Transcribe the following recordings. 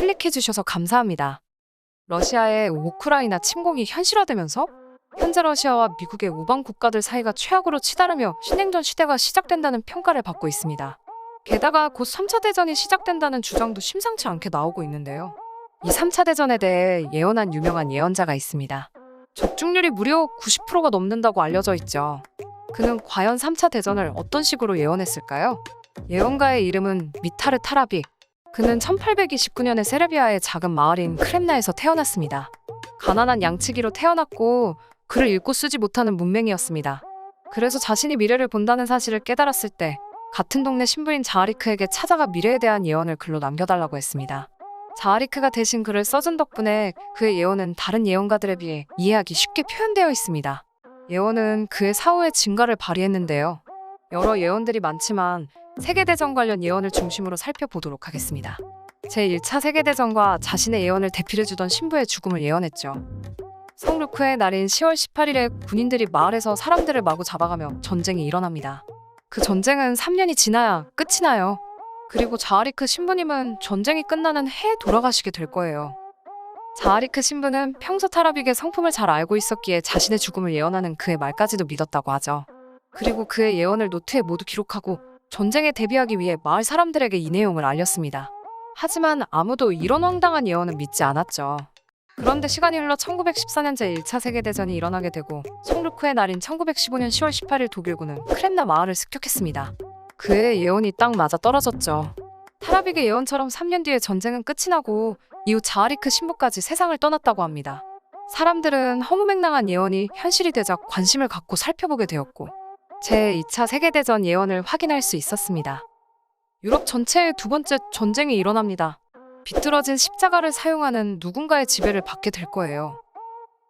클릭해주셔서 감사합니다. 러시아의 우크라이나 침공이 현실화되면서 현재 러시아와 미국의 우방 국가들 사이가 최악으로 치달으며 신냉전 시대가 시작된다는 평가를 받고 있습니다. 게다가 곧 3차 대전이 시작된다는 주장도 심상치 않게 나오고 있는데요. 이 3차 대전에 대해 예언한 유명한 예언자가 있습니다. 적중률이 무려 90%가 넘는다고 알려져 있죠. 그는 과연 3차 대전을 어떤 식으로 예언했을까요? 예언가의 이름은 미타르 타라빅. 그는 1829년에 세르비아의 작은 마을인 크렘나에서 태어났습니다. 가난한 양치기로 태어났고 글을 읽고 쓰지 못하는 문맹이었습니다. 그래서 자신이 미래를 본다는 사실을 깨달았을 때 같은 동네 신부인 자하리크에게 찾아가 미래에 대한 예언을 글로 남겨달라고 했습니다. 자하리크가 대신 글을 써준 덕분에 그의 예언은 다른 예언가들에 비해 이해하기 쉽게 표현되어 있습니다. 예언은 그의 사후의 진가를 발휘했는데요. 여러 예언들이 많지만 세계대전 관련 예언을 중심으로 살펴보도록 하겠습니다. 제1차 세계대전과 자신의 예언을 대필해주던 신부의 죽음을 예언했죠. 성루크의 날인 10월 18일에 군인들이 마을에서 사람들을 마구 잡아가며 전쟁이 일어납니다. 그 전쟁은 3년이 지나야 끝이 나요. 그리고 자하리크 신부님은 전쟁이 끝나는 해에 돌아가시게 될 거예요. 자하리크 신부는 평소 타라빅의 성품을 잘 알고 있었기에 자신의 죽음을 예언하는 그의 말까지도 믿었다고 하죠. 그리고 그의 예언을 노트에 모두 기록하고 전쟁에 대비하기 위해 마을 사람들에게 이 내용을 알렸습니다. 하지만 아무도 이런 황당한 예언은 믿지 않았죠. 그런데 시간이 흘러 1914년 제1차 세계대전이 일어나게 되고 성루크의 날인 1915년 10월 18일 독일군은 크렘나 마을을 습격했습니다. 그의 예언이 딱 맞아 떨어졌죠. 타라빅의 예언처럼 3년 뒤에 전쟁은 끝이 나고 이후 자하리크 신부까지 세상을 떠났다고 합니다. 사람들은 허무맹랑한 예언이 현실이 되자 관심을 갖고 살펴보게 되었고 제2차 세계대전 예언을 확인할 수 있었습니다. 유럽 전체에 두 번째 전쟁이 일어납니다. 비뚤어진 십자가를 사용하는 누군가의 지배를 받게 될 거예요.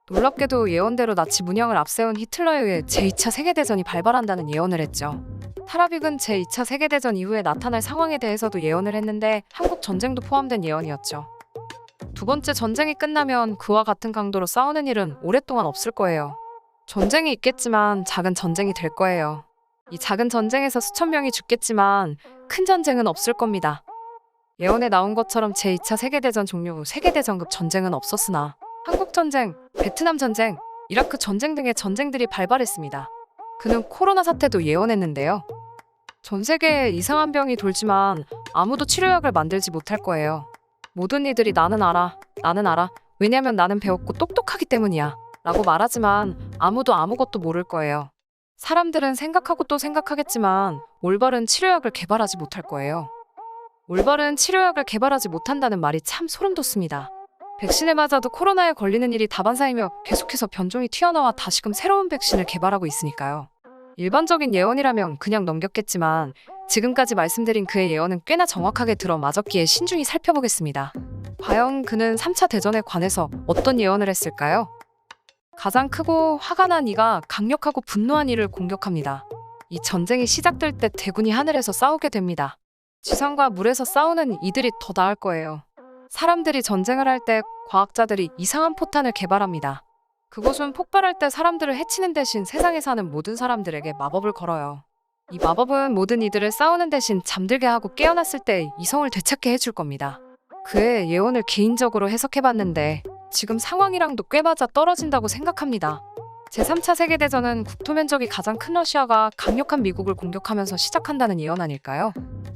놀랍게도 예언대로 나치 문양을 앞세운 히틀러에 의해 제2차 세계대전이 발발한다는 예언을 했죠. 타라빅은 제2차 세계대전 이후에 나타날 상황에 대해서도 예언을 했는데 한국 전쟁도 포함된 예언이었죠. 두 번째 전쟁이 끝나면 그와 같은 강도로 싸우는 일은 오랫동안 없을 거예요. 전쟁이 있겠지만 작은 전쟁이 될 거예요. 이 작은 전쟁에서 수천 명이 죽겠지만 큰 전쟁은 없을 겁니다. 예언에 나온 것처럼 제2차 세계대전 종료 후 세계대전급 전쟁은 없었으나 한국전쟁, 베트남전쟁, 이라크 전쟁 등의 전쟁들이 발발했습니다. 그는 코로나 사태도 예언했는데요. 전 세계에 이상한 병이 돌지만 아무도 치료약을 만들지 못할 거예요. 모든 이들이 나는 알아, 왜냐면 나는 배웠고 똑똑하기 때문이야 라고 말하지만 아무도 아무것도 모를 거예요. 사람들은 생각하고 또 생각하겠지만 올바른 치료약을 개발하지 못할 거예요. 올바른 치료약을 개발하지 못한다는 말이 참 소름 돋습니다. 백신을 맞아도 코로나에 걸리는 일이 다반사이며 계속해서 변종이 튀어나와 다시금 새로운 백신을 개발하고 있으니까요. 일반적인 예언이라면 그냥 넘겼겠지만 지금까지 말씀드린 그의 예언은 꽤나 정확하게 들어맞았기에 신중히 살펴보겠습니다. 과연 그는 3차 대전에 관해서 어떤 예언을 했을까요? 가장 크고 화가 난 이가 강력하고 분노한 이를 공격합니다. 이 전쟁이 시작될 때 대군이 하늘에서 싸우게 됩니다. 지상과 물에서 싸우는 이들이 더 나을 거예요. 사람들이 전쟁을 할 때 과학자들이 이상한 포탄을 개발합니다. 그것은 폭발할 때 사람들을 해치는 대신 세상에 사는 모든 사람들에게 마법을 걸어요. 이 마법은 모든 이들을 싸우는 대신 잠들게 하고 깨어났을 때 이성을 되찾게 해줄 겁니다. 그의 예언을 개인적으로 해석해봤는데 지금 상황이랑도 꽤 맞아 떨어진다고 생각합니다. 제3차 세계대전은 국토 면적이 가장 큰 러시아가 강력한 미국을 공격하면서 시작한다는 예언 아닐까요?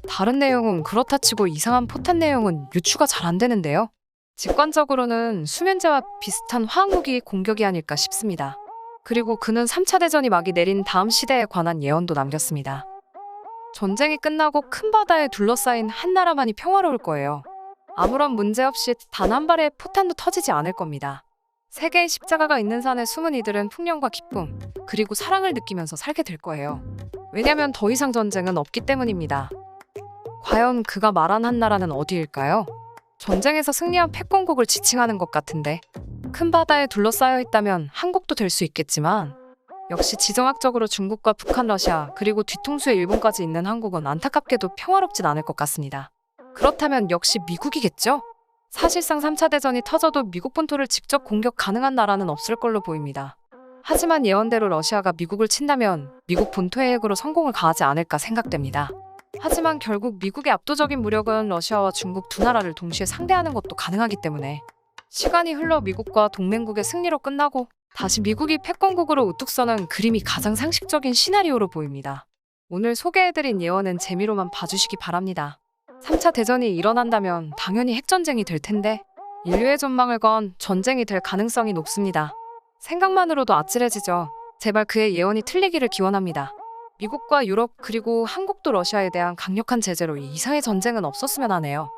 다른 내용은 그렇다 치고 이상한 포탄 내용은 유추가 잘 안 되는데요. 직관적으로는 수면제와 비슷한 화학무기 공격이 아닐까 싶습니다. 그리고 그는 3차 대전이 막이 내린 다음 시대에 관한 예언도 남겼습니다. 전쟁이 끝나고 큰 바다에 둘러싸인 한 나라만이 평화로울 거예요. 아무런 문제 없이 단 한 발의 포탄도 터지지 않을 겁니다. 세계의 십자가가 있는 산에 숨은 이들은 풍년과 기쁨, 그리고 사랑을 느끼면서 살게 될 거예요. 왜냐면 더 이상 전쟁은 없기 때문입니다. 과연 그가 말한 한 나라는 어디일까요? 전쟁에서 승리한 패권국을 지칭하는 것 같은데 큰 바다에 둘러싸여 있다면 한국도 될 수 있겠지만 역시 지정학적으로 중국과 북한, 러시아, 그리고 뒤통수에 일본까지 있는 한국은 안타깝게도 평화롭진 않을 것 같습니다. 그렇다면 역시 미국이겠죠? 사실상 3차 대전이 터져도 미국 본토를 직접 공격 가능한 나라는 없을 걸로 보입니다. 하지만 예언대로 러시아가 미국을 친다면 미국 본토의 핵으로 성공을 가하지 않을까 생각됩니다. 하지만 결국 미국의 압도적인 무력은 러시아와 중국 두 나라를 동시에 상대하는 것도 가능하기 때문에 시간이 흘러 미국과 동맹국의 승리로 끝나고 다시 미국이 패권국으로 우뚝 서는 그림이 가장 상식적인 시나리오로 보입니다. 오늘 소개해드린 예언은 재미로만 봐주시기 바랍니다. 3차 대전이 일어난다면 당연히 핵전쟁이 될 텐데 인류의 전망을 건 전쟁이 될 가능성이 높습니다. 생각만으로도 아찔해지죠. 제발 그의 예언이 틀리기를 기원합니다. 미국과 유럽 그리고 한국도 러시아에 대한 강력한 제재로 이 이상의 전쟁은 없었으면 하네요.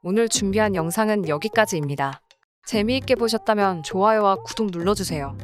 오늘 준비한 영상은 여기까지입니다. 재미있게 보셨다면 좋아요와 구독 눌러주세요.